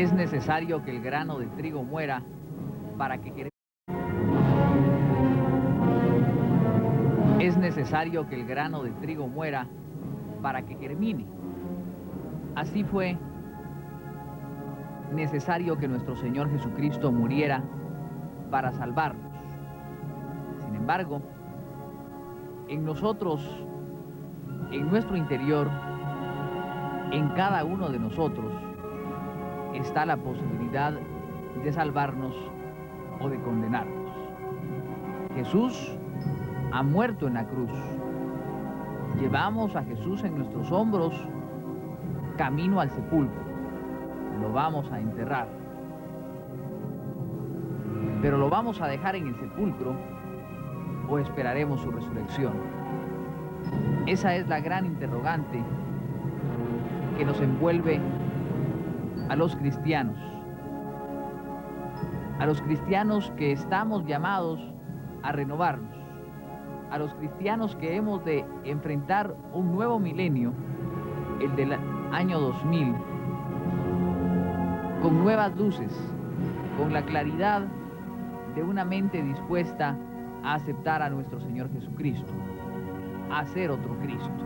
Es necesario que el grano de trigo muera para que germine. Es necesario que el grano de trigo muera para que germine. Así fue necesario que nuestro Señor Jesucristo muriera para salvarnos. Sin embargo, en nosotros, en nuestro interior, en cada uno de nosotros, está la posibilidad de salvarnos o de condenarnos. Jesús ha muerto en la cruz. Llevamos a Jesús en nuestros hombros camino al sepulcro. Lo vamos a enterrar. Pero ¿lo vamos a dejar en el sepulcro o esperaremos su resurrección? Esa es la gran interrogante que nos envuelve a los cristianos que estamos llamados a renovarnos, a los cristianos que hemos de enfrentar un nuevo milenio, el del año 2000, con nuevas luces, con la claridad de una mente dispuesta a aceptar a nuestro Señor Jesucristo, a ser otro Cristo.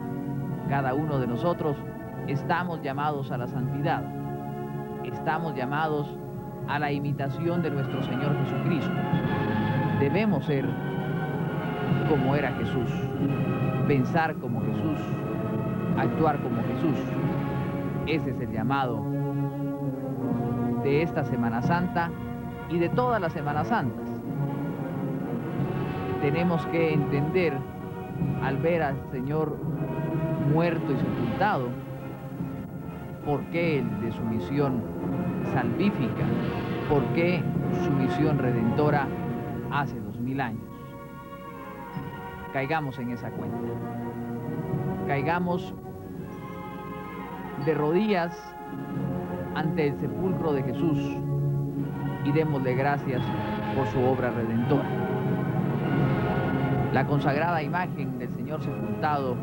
Cada uno de nosotros estamos llamados a la santidad, estamos llamados a la imitación de nuestro Señor Jesucristo. Debemos ser como era Jesús, pensar como Jesús, actuar como Jesús. Ese es el llamado de esta Semana Santa y de todas las Semanas Santas. Tenemos que entender, al ver al Señor muerto y sepultado, por qué el de su misión salvífica, por qué su misión redentora hace 2000 años. Caigamos en esa cuenta. Caigamos de rodillas ante el sepulcro de Jesús y démosle gracias por su obra redentora. La consagrada imagen del Señor sepultado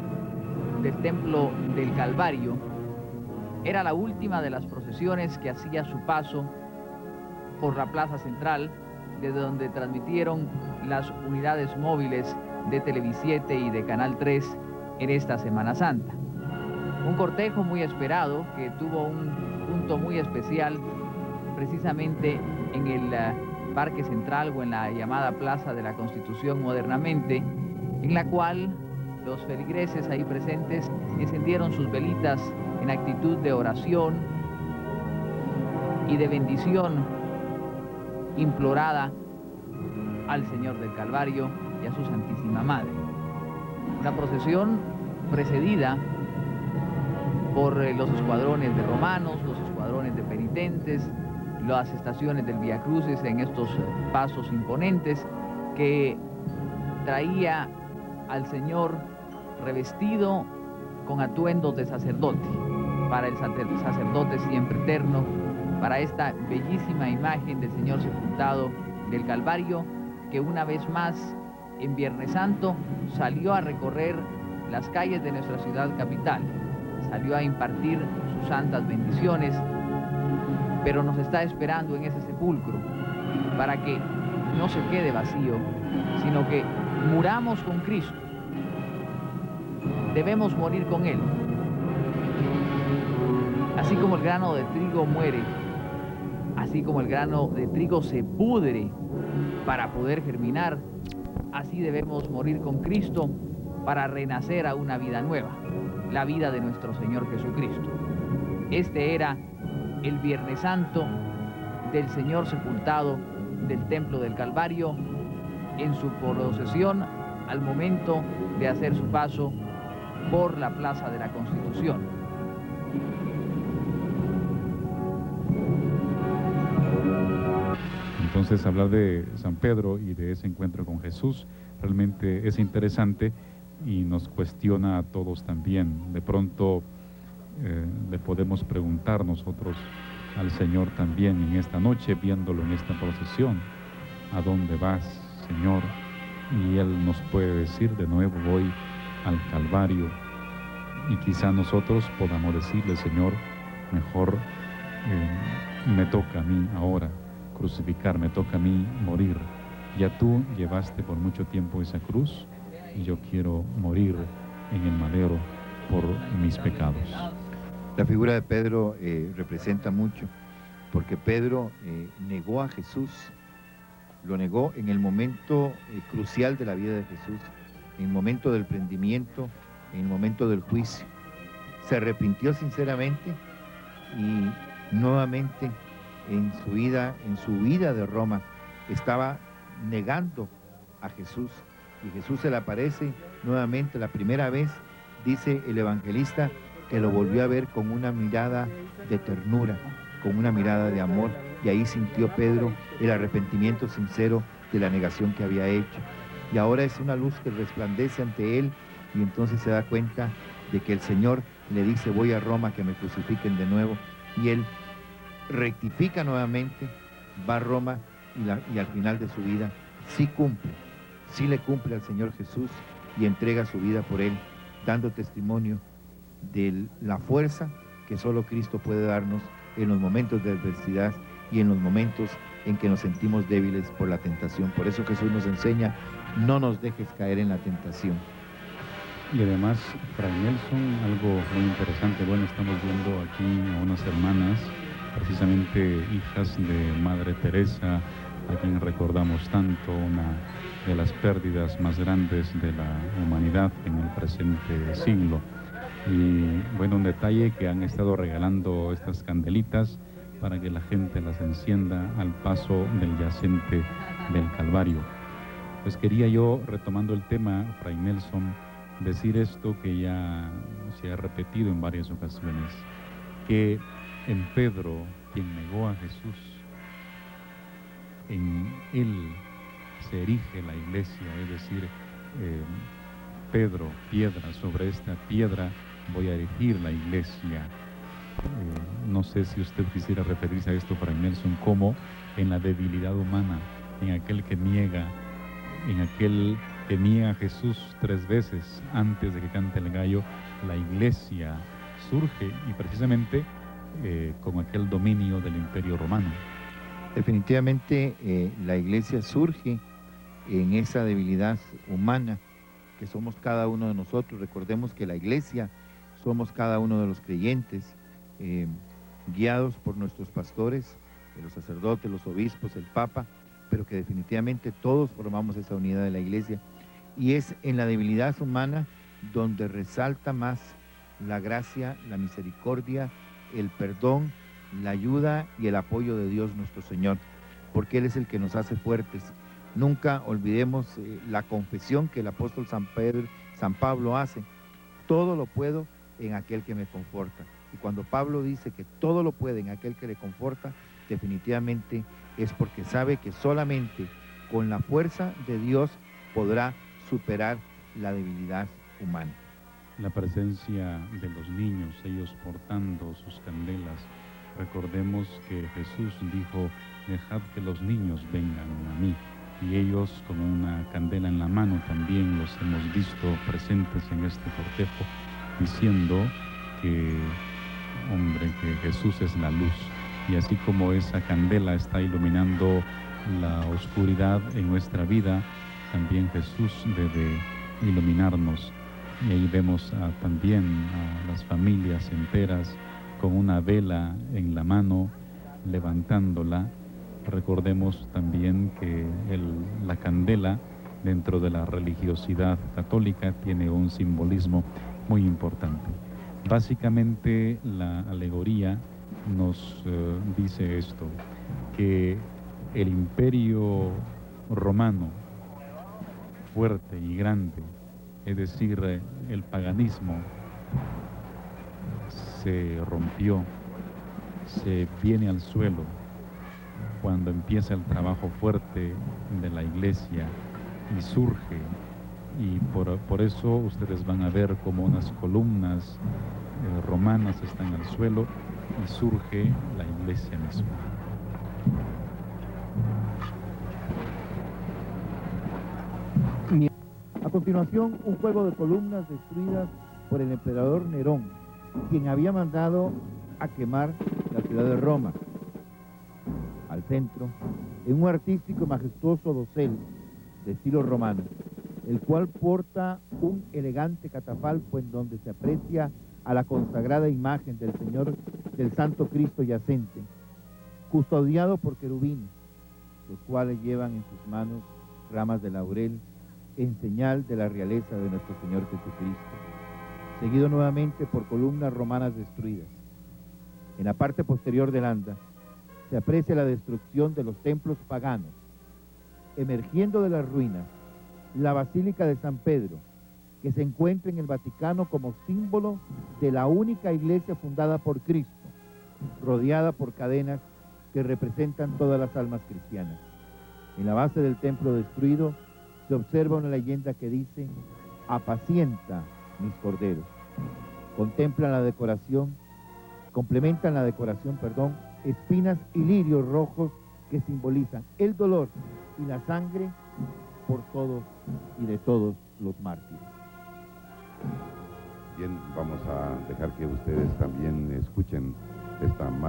del templo del Calvario era la última de las procesiones que hacía su paso por la plaza central, desde donde transmitieron las unidades móviles de Televisiete y de Canal 3 en esta Semana Santa. Un cortejo muy esperado que tuvo un punto muy especial precisamente en el Parque Central o en la llamada Plaza de la Constitución modernamente, en la cual los feligreses ahí presentes encendieron sus velitas en actitud de oración y de bendición implorada al Señor del Calvario y a su Santísima Madre. Una procesión precedida por los escuadrones de romanos, los escuadrones de penitentes, las estaciones del Vía Crucis en estos pasos imponentes, que traía al Señor revestido con atuendos de sacerdote, para el sacerdote siempre eterno, para esta bellísima imagen del Señor sepultado del Calvario, que una vez más en Viernes Santo salió a recorrer las calles de nuestra ciudad capital, salió a impartir sus santas bendiciones, pero nos está esperando en ese sepulcro para que no se quede vacío, sino que muramos con Cristo. Debemos morir con Él. Así como el grano de trigo muere, así como el grano de trigo se pudre para poder germinar, así debemos morir con Cristo para renacer a una vida nueva, la vida de nuestro Señor Jesucristo. Este era el Viernes Santo del Señor sepultado del Templo del Calvario en su procesión al momento de hacer su paso por la Plaza de la Constitución. Entonces, hablar de San Pedro y de ese encuentro con Jesús realmente es interesante y nos cuestiona a todos también. De pronto le podemos preguntar nosotros al Señor también en esta noche, viéndolo en esta procesión: ¿a dónde vas, Señor? Y Él nos puede decir de nuevo: voy al Calvario. Y quizá nosotros podamos decirle: Señor, mejor me toca a mí ahora crucificar, me toca a mí morir. Ya tú llevaste por mucho tiempo esa cruz y yo quiero morir en el madero por mis pecados. La figura de Pedro representa mucho, porque Pedro negó a Jesús, lo negó en el momento crucial de la vida de Jesús, en el momento del prendimiento, en el momento del juicio. Se arrepintió sinceramente y nuevamente en su huida de Roma, estaba negando a Jesús, y Jesús se le aparece nuevamente la primera vez, dice el evangelista, que lo volvió a ver con una mirada de ternura, con una mirada de amor, y ahí sintió Pedro el arrepentimiento sincero de la negación que había hecho. Y ahora es una luz que resplandece ante él, y entonces se da cuenta de que el Señor le dice, voy a Roma, que me crucifiquen de nuevo, y él rectifica nuevamente, va a Roma, y al final de su vida sí le cumple al Señor Jesús y entrega su vida por él, dando testimonio de la fuerza que solo Cristo puede darnos en los momentos de adversidad y en los momentos en que nos sentimos débiles por la tentación. Por eso Jesús nos enseña, no nos dejes caer en la tentación. Y además, Fray Nelson, algo muy interesante, bueno, estamos viendo aquí a unas hermanas, precisamente hijas de Madre Teresa, a quien recordamos tanto, una de las pérdidas más grandes de la humanidad en el presente siglo. Y bueno, un detalle, que han estado regalando estas candelitas para que la gente las encienda al paso del yacente del Calvario. Pues quería yo, retomando el tema, Fray Nelson, decir esto que ya se ha repetido en varias ocasiones, que en Pedro, quien negó a Jesús, en él se erige la iglesia, es decir, Pedro, piedra, sobre esta piedra voy a erigir la iglesia. No sé si usted quisiera referirse a esto, Fray Nelson, como en la debilidad humana, en aquel que niega, a Jesús 3 veces antes de que cante el gallo, la iglesia surge, y precisamente con aquel dominio del Imperio Romano. Definitivamente la iglesia surge en esa debilidad humana que somos cada uno de nosotros. Recordemos que la iglesia somos cada uno de los creyentes, guiados por nuestros pastores, los sacerdotes, los obispos, el Papa, pero que definitivamente todos formamos esa unidad de la iglesia. Y es en la debilidad humana donde resalta más la gracia, la misericordia, el perdón, la ayuda y el apoyo de Dios nuestro Señor, porque Él es el que nos hace fuertes. Nunca olvidemos la confesión que el apóstol San Pablo hace: todo lo puedo en aquel que me conforta. Y cuando Pablo dice que todo lo puede en aquel que le conforta, definitivamente es porque sabe que solamente con la fuerza de Dios podrá superar la debilidad humana. La presencia de los niños, ellos portando sus candelas. Recordemos que Jesús dijo, dejad que los niños vengan a mí. Y ellos con una candela en la mano también los hemos visto presentes en este cortejo, diciendo que, hombre, que Jesús es la luz. Y así como esa candela está iluminando la oscuridad en nuestra vida, también Jesús debe iluminarnos. Y ahí vemos también a las familias enteras con una vela en la mano, levantándola. Recordemos también que la candela, dentro de la religiosidad católica, tiene un simbolismo muy importante. Básicamente, la alegoría nos dice esto, que el imperio romano, fuerte y grande, es decir, el paganismo, se rompió, se viene al suelo cuando empieza el trabajo fuerte de la iglesia y surge. Y por eso ustedes van a ver como unas columnas romanas están al suelo y surge la iglesia misma. A continuación, un juego de columnas destruidas por el emperador Nerón, quien había mandado a quemar la ciudad de Roma. al centro, en un artístico y majestuoso dosel de estilo romano, el cual porta un elegante catafalco en donde se aprecia a la consagrada imagen del Señor del Santo Cristo yacente, custodiado por querubines, los cuales llevan en sus manos ramas de laurel en señal de la realeza de nuestro Señor Jesucristo, seguido nuevamente por columnas romanas destruidas. En la parte posterior del anda se aprecia la destrucción de los templos paganos, emergiendo de las ruinas la Basílica de San Pedro, que se encuentra en el Vaticano como símbolo de la única iglesia fundada por Cristo, rodeada por cadenas que representan todas las almas cristianas. En la base del templo destruido se observa una leyenda que dice: apacienta mis corderos. Complementan la decoración, espinas y lirios rojos que simbolizan el dolor y la sangre por todos y de todos los mártires. Bien, vamos a dejar que ustedes también escuchen esta marcha.